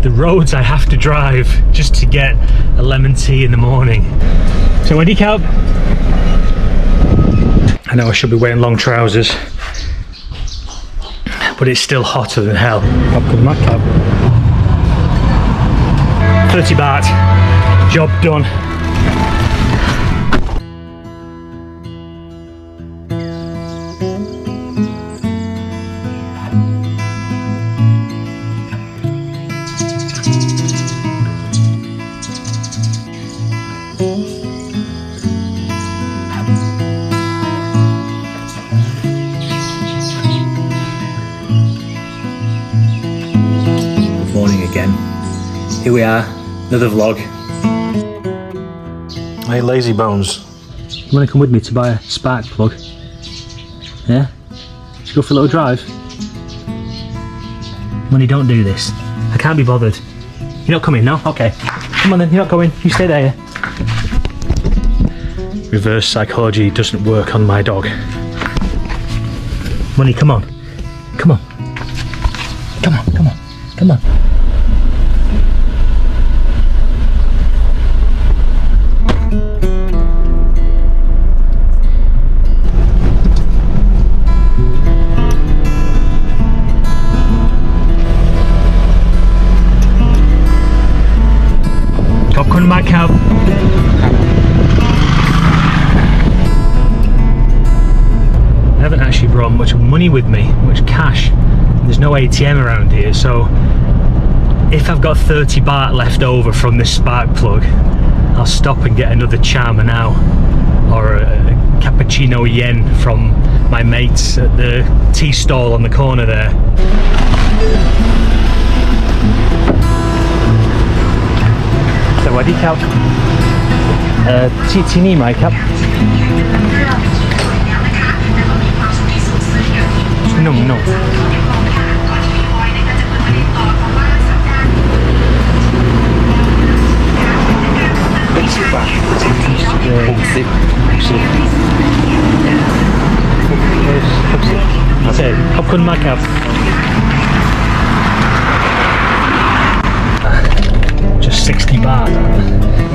The roads I have to drive just to get a lemon tea in the morning. So Wendy Cow. I know I should be wearing long trousers, but it's still hotter than hell. Up with my cab. 30 baht, job done. Morning again. Here we are, another vlog. Hey, lazy bones. You want to come with me to buy a spark plug? Yeah? Should we go for a little drive? Money, don't do this. I can't be bothered. You're not coming, no? Okay. Come on then, you're not going. You stay there. Reverse psychology doesn't work on my dog. Money, come on. Come on. Come on, come on, come on. Khop mากครับ I haven't actually brought much money with me, much cash. There's no ATM around here, so if I've got 30 baht left over from this spark plug, I'll stop and get another cha manao or a cappuccino yen from my mates at the tea stall on the corner there. So what do you count? Tini my cup. No. Khop khun mากครับ Just 60 baht.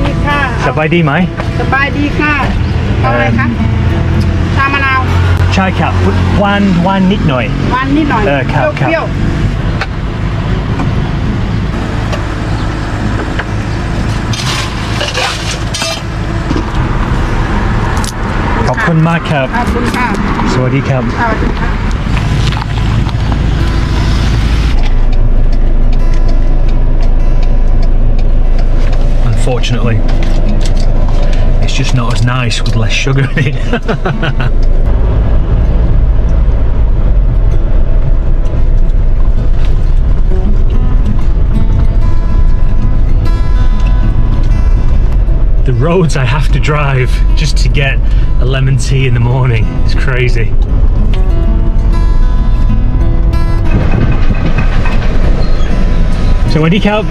ดีค่ะ สบายดีไหม สบายดีค่ะเอาอะไรคะชามะนาว ใช่ครับหวานนิดหน่อย หวานนิดหน่อย ครับ เปรี้ยว ขอบคุณมากครับ ๆขอบคุณค่ะ สวัสดีครับ สวัสดีค่ะ Unfortunately, it's just not as nice with less sugar in it. The roads I have to drive just to get a lemon tea in the morning. It's crazy. So Wendy Cow.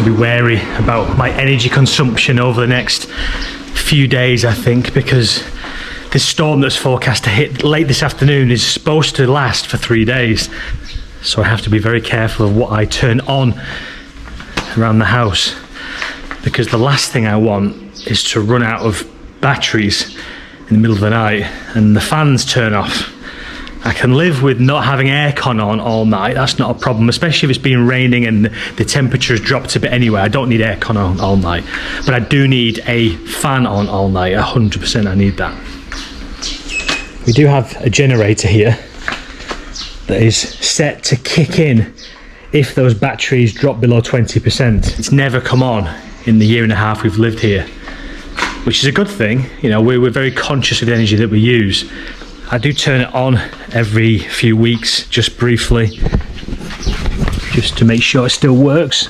To be wary about my energy consumption over the next few days, I think, because this storm that's forecast to hit late this afternoon is supposed to last for 3 days, so I have to be very careful of what I turn on around the house, because the last thing I want is to run out of batteries in the middle of the night and the fans turn off. I can live with not having aircon on all night. That's not a problem, especially if it's been raining and the temperature has dropped a bit anyway. I don't need aircon on all night, but I do need a fan on all night. 100% I need that. We do have a generator here that is set to kick in if those batteries drop below 20%. It's never come on in the year and a half we've lived here, which is a good thing. You know, we're very conscious of the energy that we use. I do turn it on every few weeks, just briefly, just to make sure it still works.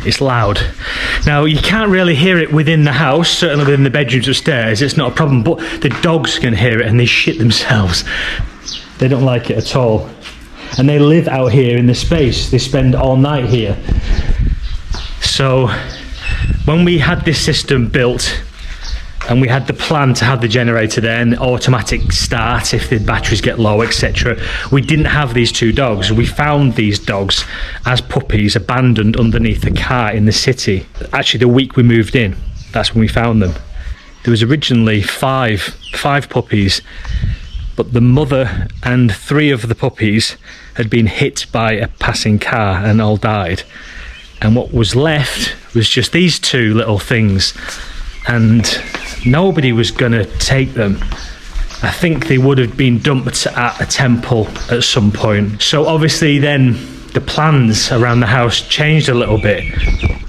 It's loud. Now, you can't really hear it within the house, certainly within the bedrooms upstairs, it's not a problem, but the dogs can hear it and they shit themselves. They don't like it at all. And they live out here in the space. They spend all night here. So when we had this system built and we had the plan to have the generator there and automatic start if the batteries get low, etc., we didn't have these two dogs. We found these dogs as puppies abandoned underneath a car in the city. Actually, the week we moved in, that's when we found them. There was originally five puppies, but the mother and 3 of the puppies had been hit by a passing car and all died. And what was left was just these 2 little things, and nobody was gonna take them. I think they would have been dumped at a temple at some point. So obviously then the plans around the house changed a little bit.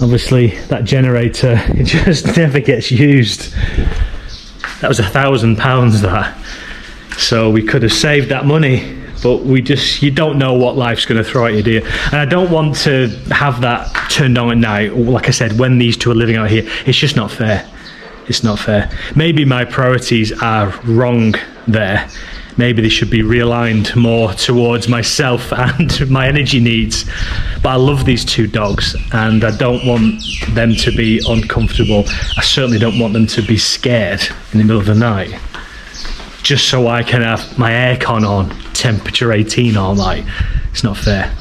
Obviously that generator, it just never gets used. That was £1,000 that. So we could have saved that money, but you don't know what life's going to throw at you, do you? And I don't want to have that turned on at night. Like I said, when these 2 are living out here, it's just not fair. It's not fair. Maybe my priorities are wrong there. Maybe they should be realigned more towards myself and my energy needs. But I love these 2 dogs and I don't want them to be uncomfortable. I certainly don't want them to be scared in the middle of the night, just so I can have my aircon on, temperature 18 all night. It's not fair.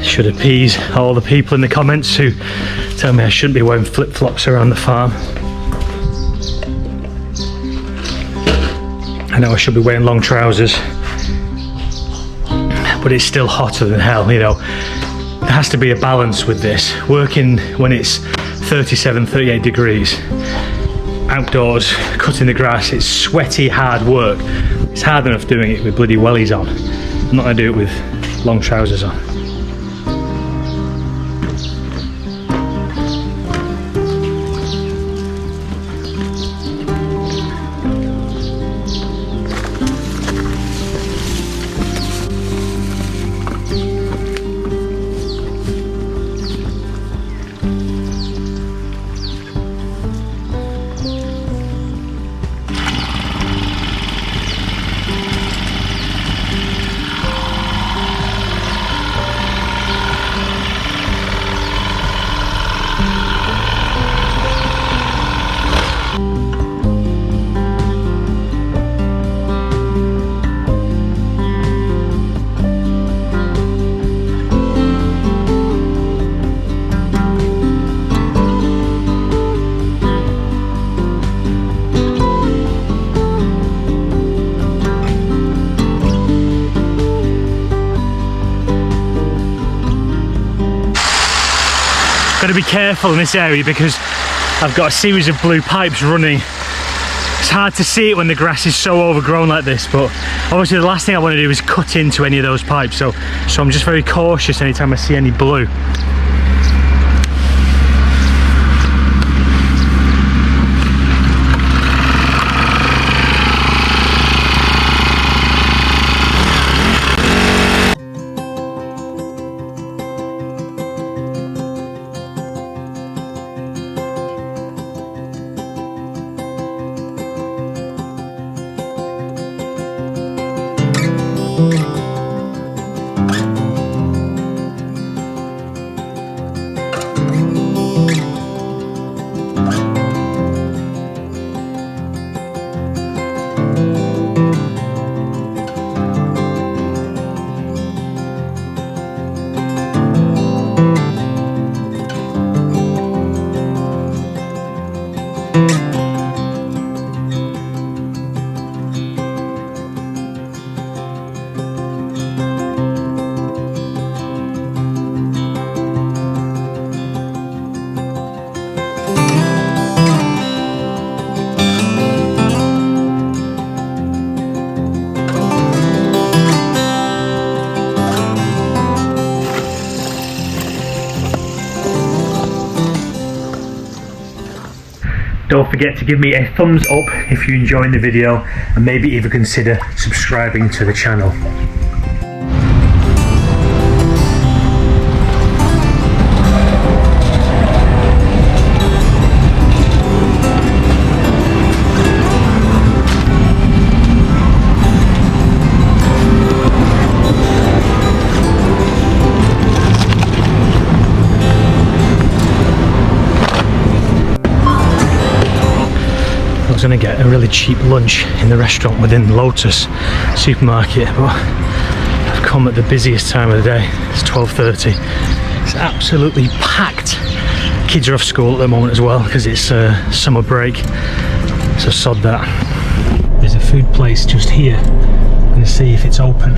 Should appease all the people in the comments who tell me I shouldn't be wearing flip-flops around the farm. I know I should be wearing long trousers, but it's still hotter than hell, you know. There has to be a balance with this. Working when it's 37, 38 degrees, outdoors, cutting the grass, it's sweaty, hard work. It's hard enough doing it with bloody wellies on. I'm not gonna do it with long trousers on. Got to be careful in this area because I've got a series of blue pipes running. It's hard to see it when the grass is so overgrown like this, but obviously the last thing I want to do is cut into any of those pipes, so I'm just very cautious anytime I see any blue. Don't forget to give me a thumbs up if you're enjoying the video, and maybe even consider subscribing to the channel. I was going to get a really cheap lunch in the restaurant within Lotus supermarket, but I've come at the busiest time of the day. It's 12:30. It's absolutely packed. Kids are off school at the moment as well because it's summer break, so sod that. There's a food place just here. I'm going to see if it's open.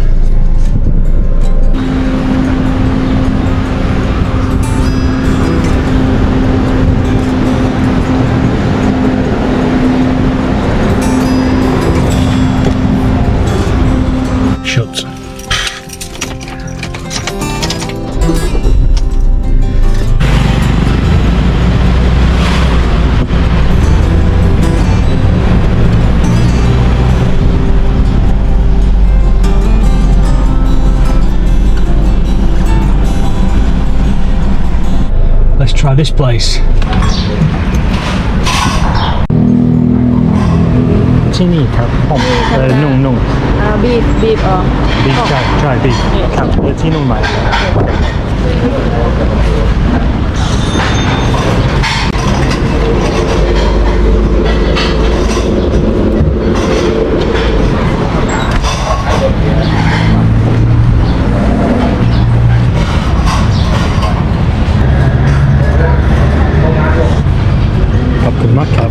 Shut. Let's try this place. Chini, no. beef or บีฟใช่บีฟครับเดี๋ยวที่นู่นใหม่ ขอบคุณมากครับ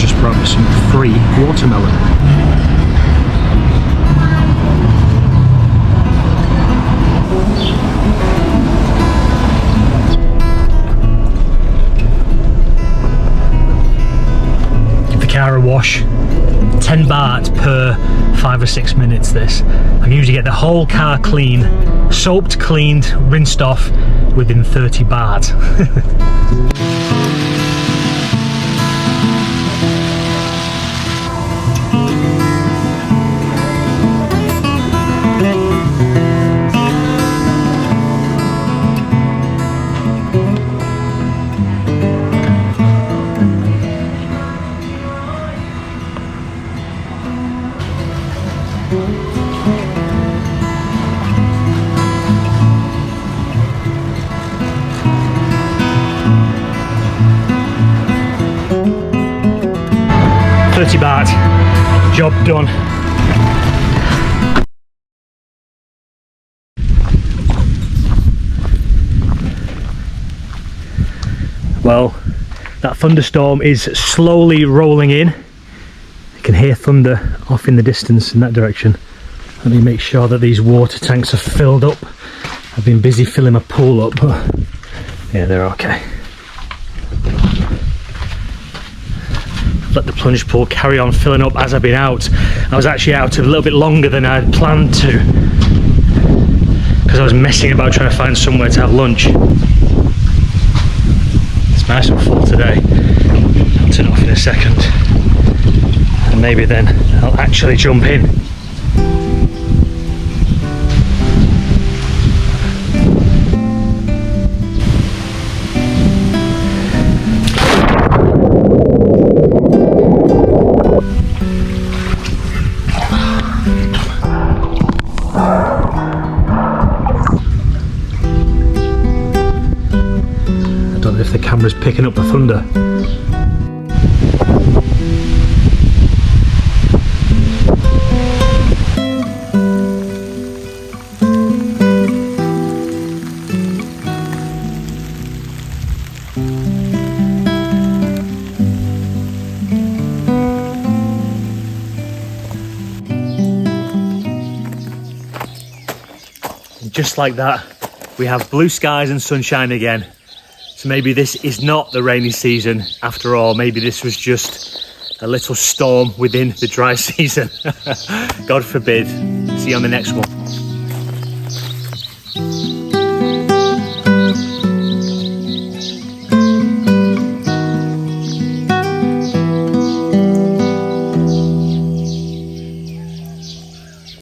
Just brought me some free watermelon. Give the car a wash. 10 baht per 5 or 6 minutes this. I can usually get the whole car clean, soaped, cleaned, rinsed off within 30 baht. Job done. Well, that thunderstorm is slowly rolling in. You can hear thunder off in the distance in that direction. Let me make sure that these water tanks are filled up. I've been busy filling my pool up, but yeah, they're okay. Let the plunge pool carry on filling up as I've been out. I was actually out a little bit longer than I had planned to, because I was messing about trying to find somewhere to have lunch. It's nice and full today. I'll turn it off in a second, and maybe then I'll actually jump in. If the camera's picking up the thunder. And just like that, we have blue skies and sunshine again. So maybe this is not the rainy season after all. Maybe this was just a little storm within the dry season. God forbid. See you on the next one.